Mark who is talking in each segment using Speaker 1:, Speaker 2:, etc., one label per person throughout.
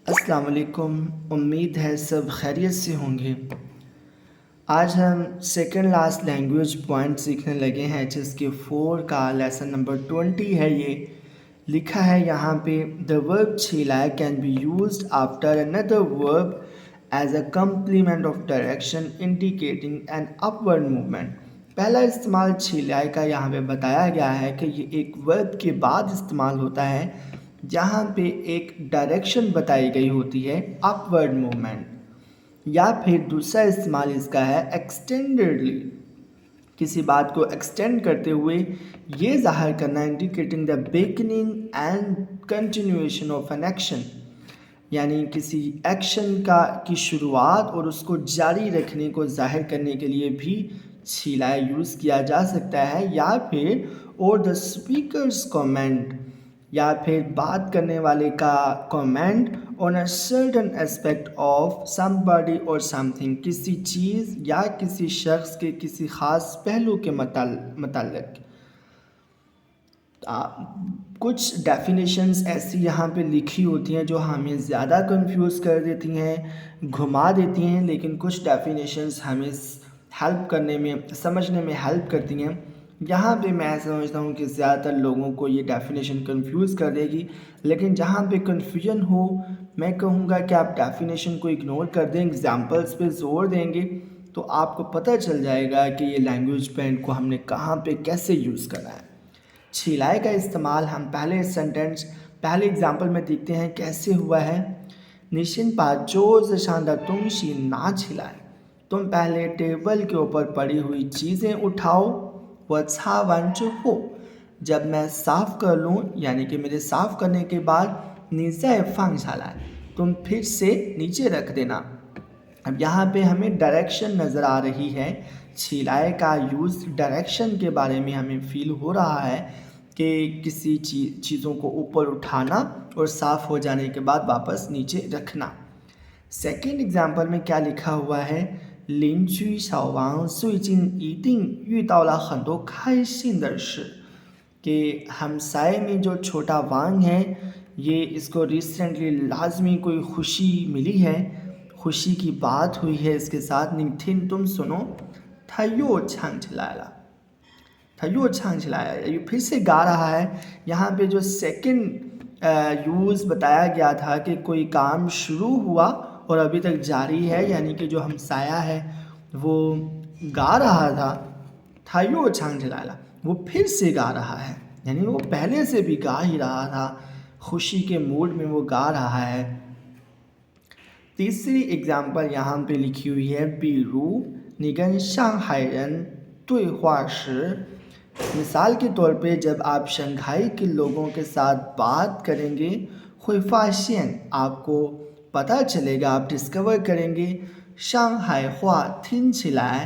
Speaker 1: अस्सलाम वालेकुम। उम्मीद है सब खैरियत से होंगे। आज हम सेकंड लास्ट लैंग्वेज पॉइंट सीखने लगे हैं जिसके 4 का लेसन नंबर 20 है। ये लिखा है यहाँ पे, द वर्ब छिलाए can be used after another verb as a complement of direction indicating an upward movement. पहला इस्तेमाल छिलाए का यहाँ पे बताया गया है कि ये एक वर्ब के बाद इस्तेमाल होता है जहाँ पे एक डायरेक्शन बताई गई होती है, अपवर्ड मूवमेंट। या फिर दूसरा इस्तेमाल इसका है एक्सटेंडेडली, किसी बात को एक्सटेंड करते हुए ये जाहिर करना, indicating the beginning and continuation of an action, यानी किसी एक्शन की शुरुआत और उसको जारी रखने को जाहिर करने के लिए भी छिलाए यूज़ किया जा सकता है। या फिर और द स्पीकर्स कमेंट, या फिर बात करने वाले का comment on a certain aspect of somebody और समथिंग, किसी चीज़ या किसी शख्स के किसी ख़ास पहलू के मतलब। कुछ डेफिनेशंस ऐसी यहाँ पे लिखी होती हैं जो हमें ज़्यादा कंफ्यूज कर देती हैं, घुमा देती हैं, लेकिन कुछ डेफिनेशंस हमें हेल्प करने में, समझने में हेल्प करती हैं। यहाँ पे मैं समझता हूँ कि ज़्यादातर लोगों को ये डेफिनेशन कंफ्यूज कर देगी, लेकिन जहाँ पे कन्फ्यूजन हो मैं कहूँगा कि आप डेफिनेशन को इग्नोर कर दें, एग्जांपल्स पे जोर देंगे तो आपको पता चल जाएगा कि ये लैंग्वेज पॉइंट को हमने कहाँ पे कैसे यूज़ करना है। छिलाए का इस्तेमाल हम पहले एग्जाम्पल में देखते हैं कैसे हुआ है। निशिन पा जो शानदार तुम शी ना छिलाए, तुम पहले टेबल के ऊपर पड़ी हुई चीज़ें उठाओ। वह छा वंच हो, जब मैं साफ़ कर लूँ, यानी कि मेरे साफ़ करने के बाद नीचे फांग छालाए, तुम फिर से नीचे रख देना। अब यहाँ पे हमें डायरेक्शन नज़र आ रही है। छिलाए का यूज़ डायरेक्शन के बारे में हमें फील हो रहा है कि किसी चीज़ों को ऊपर उठाना और साफ़ हो जाने के बाद वापस नीचे रखना। सेकेंड एग्जाम्पल में क्या लिखा हुआ है, लिन चुई शाओवांग सुइजिन इडिंग युदाओला हंदो खाइसिन दर शी, कि हमसाए में जो छोटा वांग है, ये इसको रिसेंटली लाजमी कोई खुशी मिली है, खुशी की बात हुई है इसके साथ। निथिन तुम सुनो, थायो छांग चलाया, थायो छांग चलाया, ये फिर से गा रहा है। यहाँ पे जो सेकंड यूज़ बताया गया था कि कोई काम शुरू हुआ और अभी तक जारी है, यानी कि जो हमसाया है वो गा रहा था, थायो छांग चलाया, वो फिर से गा रहा है, यानी वो पहले से भी गा ही रहा था, खुशी के मूड में वो गा रहा है। तीसरी एग्जाम्पल यहाँ पे लिखी हुई है, बीरू निगन शंघाई रन दुईहुआ शी, मिसाल के तौर पे जब आप शंघाई के लोगों के साथ बात करेंगे, हुई फाशियन, आपको पता चलेगा, आप डिस्कवर करेंगे, शंघाई हुआ थिन छिलाए,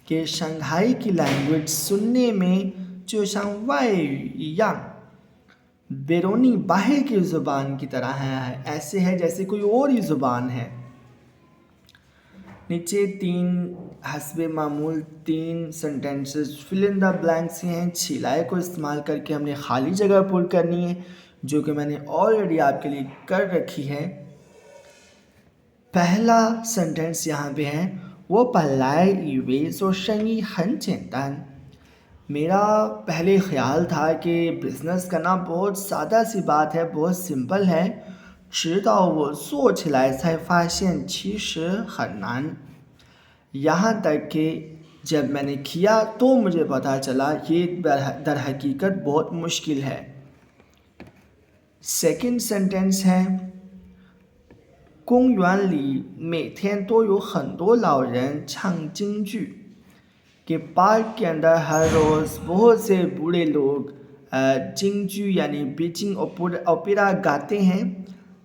Speaker 1: कि शंघाई की लैंग्वेज सुनने में जो शंघाई यांग बेरोनी बाहर की ज़ुबान की तरह है, ऐसे है जैसे कोई और ही ज़ुबान है। नीचे हस्बे मामूल 3 sentences fill in the blanks हैं। छिलाए को इस्तेमाल करके हमने खाली जगह पुर करनी है, जो कि मैंने ऑलरेडी आपके लिए कर रखी है। पहला सेंटेंस यहाँ पे है, वो पहलाए इवे सो शंगी हन चेंतन, मेरा पहले ख्याल था कि बिज़नेस करना बहुत सादा सी बात है, बहुत सिंपल है। 直到我做起来才发现其实很难，यहाँ तक कि जब मैंने किया तो मुझे पता चला ये दर हकीकत बहुत मुश्किल है। सेकंड सेंटेंस है, 公园里每天都有很多老人唱京剧, कि पार्क के अंदर हर रोज़ बहुत से बूढ़े लोग जिंगजू यानी बीजिंग ओपेरा गाते हैं।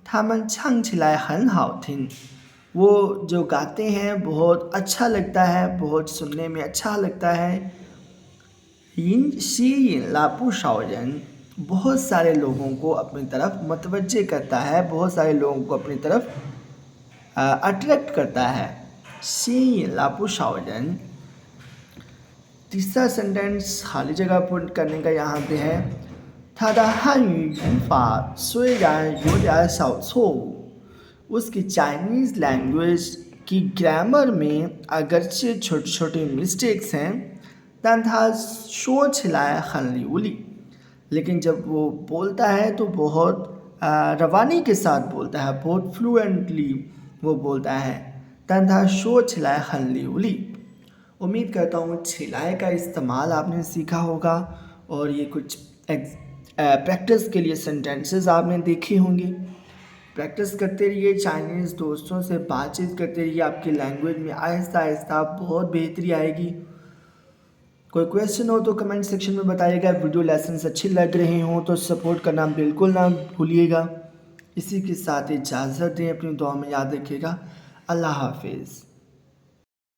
Speaker 1: थामन छंग छिलाए हन हाउथिन, वो जो गाते हैं बहुत अच्छा लगता है, बहुत सुनने में अच्छा लगता है। यिन शी यिन लापू शाओजन, बहुत सारे लोगों को अपनी तरफ मतवज्जे करता है, बहुत सारे लोगों को अपनी तरफ अट्रैक्ट करता है। शी यिन लापू शाओजन। तीसरा सेंटेंस खाली जगह पुट करने का यहाँ पे है, 他的汉语语法虽然有点小错误， उसकी चाइनीज़ लैंग्वेज की ग्रामर में अगरचे छोटे छोटे मिस्टेक्स हैं, तन था शो छिलाया खल्ली उली, लेकिन जब वो बोलता है तो बहुत रवानी के साथ बोलता है, बहुत फ्लुएंटली वो बोलता है। तन था शो छिलाया खल्ली उली। उम्मीद करता हूँ छिलाए का इस्तेमाल आपने सीखा होगा और ये कुछ प्रैक्टिस के लिए सेंटेंसेस आपने देखे होंगे। प्रैक्टिस करते रहिए, चाइनीज़ दोस्तों से बातचीत करते रहिए, आपकी लैंग्वेज में आहिस्ता आहिस्ता बहुत बेहतरी आएगी। कोई क्वेश्चन हो तो कमेंट सेक्शन में बताइएगा। वीडियो लेसन्स अच्छे लग रहे हों तो सपोर्ट करना बिल्कुल ना भूलिएगा। इसी के साथ इजाज़त दें, अपनी दुआ में याद रखिएगा। अल्लाह हाफिज़।